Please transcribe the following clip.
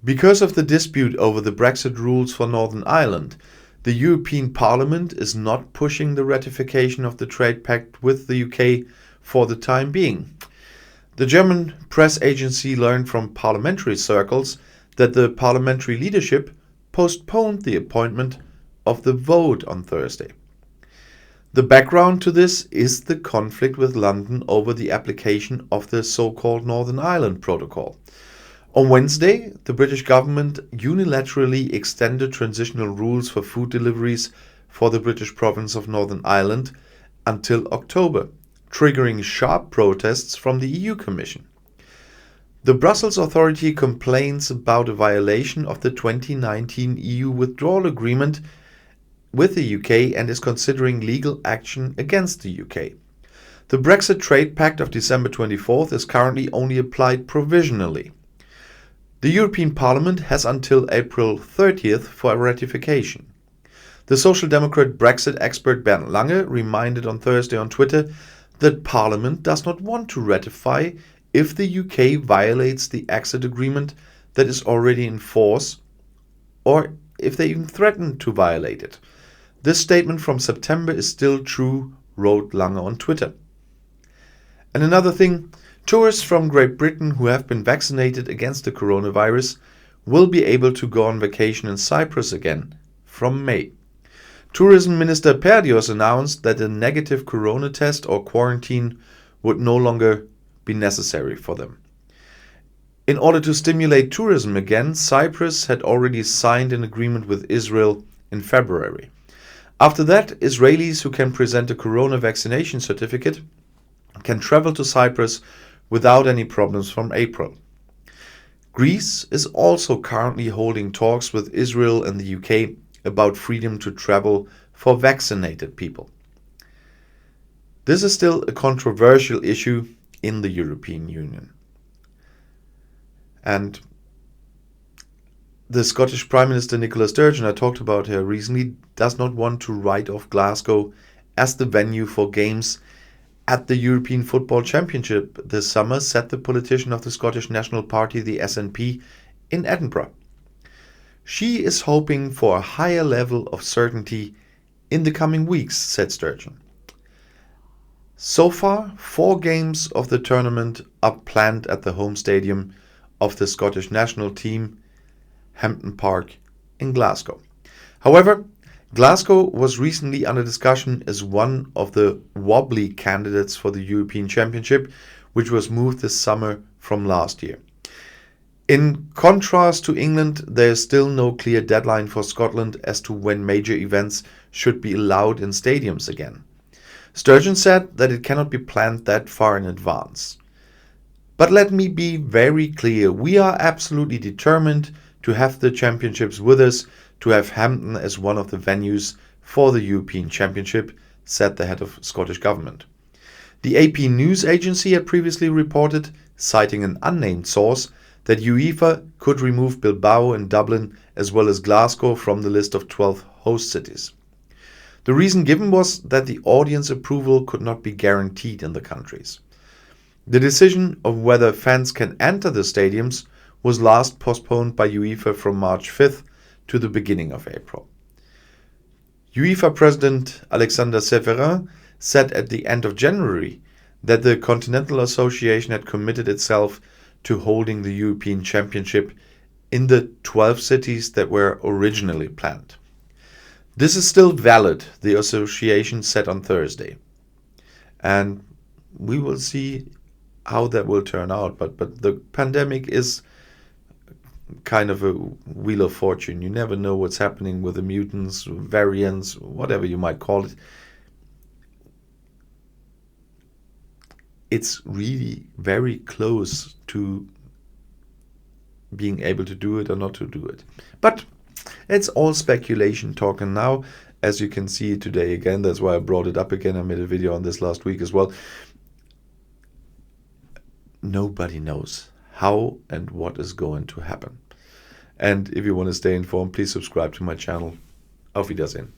Because of the dispute over the Brexit rules for Northern Ireland, the European Parliament is not pushing the ratification of the trade pact with the UK for the time being. The German press agency learned from parliamentary circles that the parliamentary leadership postponed the appointment of the vote on Thursday. The background to this is the conflict with London over the application of the so-called Northern Ireland Protocol. On Wednesday, the British government unilaterally extended transitional rules for food deliveries for the British province of Northern Ireland until October, triggering sharp protests from the EU Commission. The Brussels authority complains about a violation of the 2019 EU withdrawal agreement with the UK and is considering legal action against the UK. The Brexit Trade Pact of December 24th is currently only applied provisionally. The European Parliament has until April 30th for ratification. The Social Democrat Brexit expert Bernd Lange reminded on Thursday on Twitter that Parliament does not want to ratify if the UK violates the exit agreement that is already in force, or if they even threaten to violate it. This statement from September is still true, wrote Lange on Twitter. And another thing, tourists from Great Britain who have been vaccinated against the coronavirus will be able to go on vacation in Cyprus again from May. Tourism Minister Perdios announced that a negative corona test or quarantine would no longer be necessary for them. In order to stimulate tourism again, Cyprus had already signed an agreement with Israel in February. After that, Israelis who can present a corona vaccination certificate can travel to Cyprus without any problems from April. Greece is also currently holding talks with Israel and the UK about freedom to travel for vaccinated people. This is still a controversial issue in the European Union. And the Scottish Prime Minister Nicola Sturgeon, I talked about her recently, does not want to write off Glasgow as the venue for games at the European Football Championship this summer, said the politician of the Scottish National Party, the SNP, in Edinburgh. She is hoping for a higher level of certainty in the coming weeks, said Sturgeon. So far, 4 games of the tournament are planned at the home stadium of the Scottish national team, Hampden Park in Glasgow. However, Glasgow was recently under discussion as one of the wobbly candidates for the European Championship, which was moved this summer from last year. In contrast to England, there is still no clear deadline for Scotland as to when major events should be allowed in stadiums again. Sturgeon said that it cannot be planned that far in advance. But let me be very clear, we are absolutely determined to have the championships with us, to have Hampden as one of the venues for the European Championship, said the head of Scottish government. The AP news agency had previously reported, citing an unnamed source, that UEFA could remove Bilbao and Dublin as well as Glasgow from the list of 12 host cities. The reason given was that the audience approval could not be guaranteed in the countries. The decision of whether fans can enter the stadiums was last postponed by UEFA from March 5th to the beginning of April. UEFA President Alexander Severin said at the end of January that the Continental Association had committed itself to holding the European Championship in the 12 cities that were originally planned. This is still valid, the association said on Thursday. And we will see how that will turn out. But the pandemic is kind of a wheel of fortune. You never know what's happening with the mutants, variants, whatever you might call it. It's really very close to being able to do it or not to do it. But it's all speculation talking now. As you can see today again, that's why I brought it up again. I made a video on this last week as well. Nobody knows how and what is going to happen. And if you want to stay informed, please subscribe to my channel. Auf Wiedersehen.